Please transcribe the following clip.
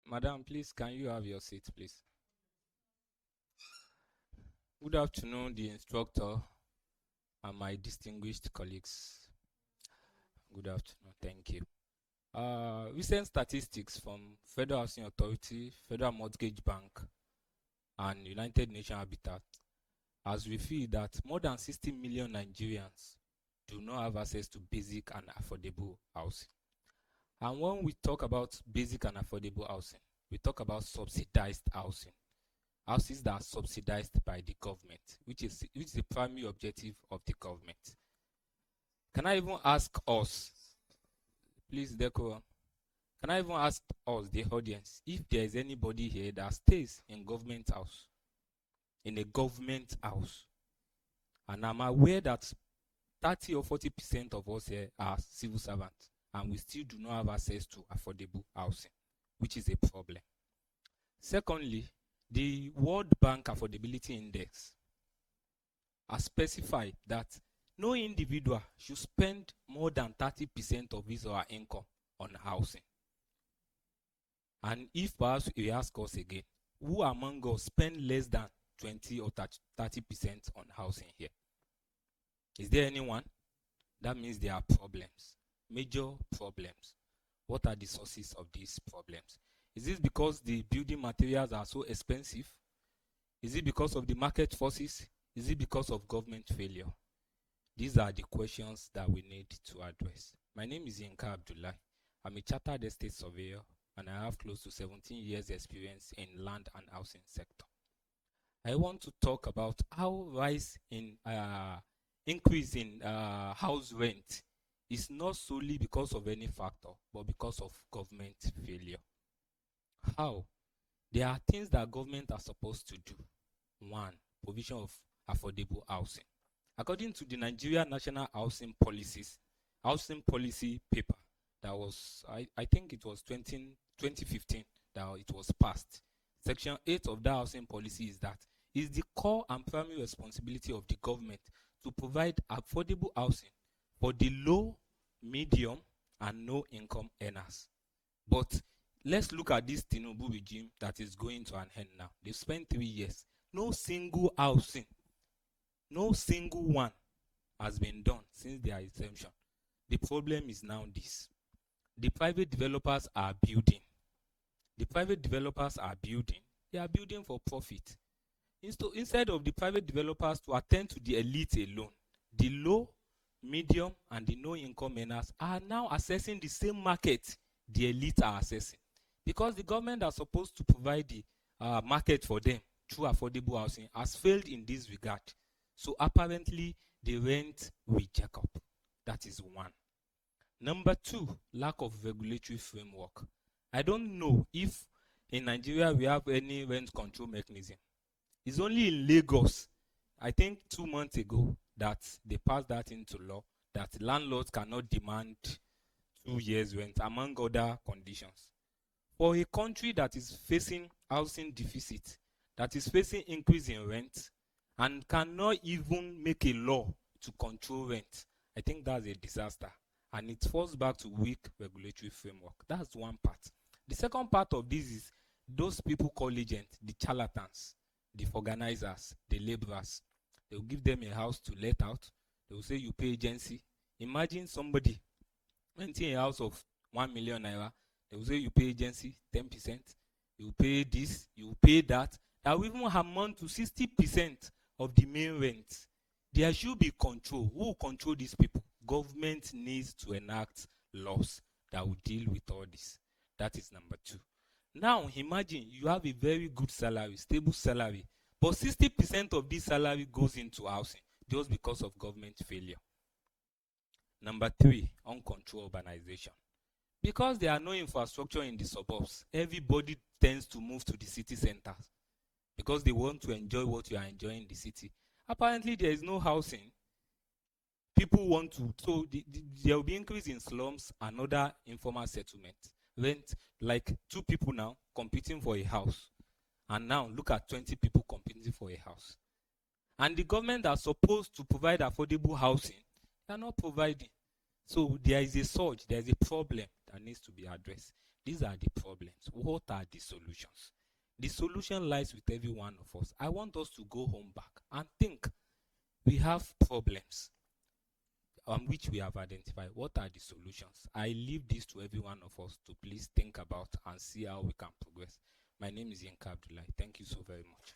Madam, please, can you have your seat, please? Good afternoon, the instructor and my distinguished colleagues. Good afternoon, thank you. Recent statistics from Federal Housing Authority, Federal Mortgage Bank, and United Nations Habitat has revealed that more than 60 million Nigerians do not have access to basic and affordable housing. And when we talk about basic and affordable housing, we talk about subsidized housing. Houses that are subsidized by the government, which is the primary objective of the government. Can I even ask us, please, Deco, can I even ask us, the audience, if there is anybody here that stays in government house, in a government house? And I'm aware that 30 or 40% of us here are civil servants, and we still do not have access to affordable housing, which is a problem. Secondly, the World Bank Affordability Index has specified that no individual should spend more than 30% of his or her income on housing. And if perhaps we ask us again, who among us spend less than 20 or 30% on housing here? Is there anyone? That means there are problems, major problems. What are the sources of these problems? Is this because the building materials are so expensive? Is it because of the market forces? Is it because of government failure? These are the questions that we need to address. My name is Yinka Abdullahi. I'm a chartered estate surveyor, and I have close to 17 years experience in land and housing sector. I want to talk about how increase in house rent is not solely because of any factor, but because of government failure. How? There are things that government are supposed to do. One, provision of affordable housing. According to the Nigeria National Housing Policy paper, that was, I think it was 2015 that it was passed. Section 8 of that housing policy is that it's the core and primary responsibility of the government to provide affordable housing for the low, medium, and no income earners. But let's look at this Tinubu regime that is going to an end now. They've spent 3 years. No single housing, no single one has been done since their exemption. The problem is now this. The private developers are building. The private developers are building. They are building for profit. Instead of the private developers to attend to the elite alone, the low, medium, and the no income earners are now accessing the same market the elite are accessing. Because the government are supposed to provide the market for them through affordable housing has failed in this regard. So apparently the rent will jack up. That is one. Number two, lack of regulatory framework. I don't know if in Nigeria we have any rent control mechanism. It's only in Lagos, I think 2 months ago, that they passed that into law, that landlords cannot demand 2 years rent, among other conditions. For a country that is facing housing deficit, that is facing increase in rent, and cannot even make a law to control rent, I think that's a disaster. And it falls back to weak regulatory framework. That's one part. The second part of this is those people called agents, the charlatans, the organizers, the laborers. They will give them a house to let out. They will say you pay agency. Imagine somebody renting a house of 1 million naira. They will say you pay agency 10%. You pay this, you pay that. That will even amount to 60% of the main rent. There should be control. Who will control these people? Government needs to enact laws that will deal with all this. That is number two. Now imagine you have a very good salary, stable salary, but 60% of this salary goes into housing just because of government failure. Number three, uncontrolled urbanization. Because there are no infrastructure in the suburbs, everybody tends to move to the city centers because they want to enjoy what you are enjoying in the city. Apparently, there is no housing. People want to, so there will be increase in slums and other informal settlements. Rent, like 2 people now competing for a house. And now look at 20 people competing for a house. And the government are supposed to provide affordable housing. They are not providing. So there is a surge, there is a problem that needs to be addressed. These are the problems. What are the solutions? The solution lies with every one of us. I want us to go home back and think. We have problems which we have identified. What are the solutions? I leave this to every one of us to please think about and see how we can progress. My name is Yinka Abdullahi. Thank you so very much.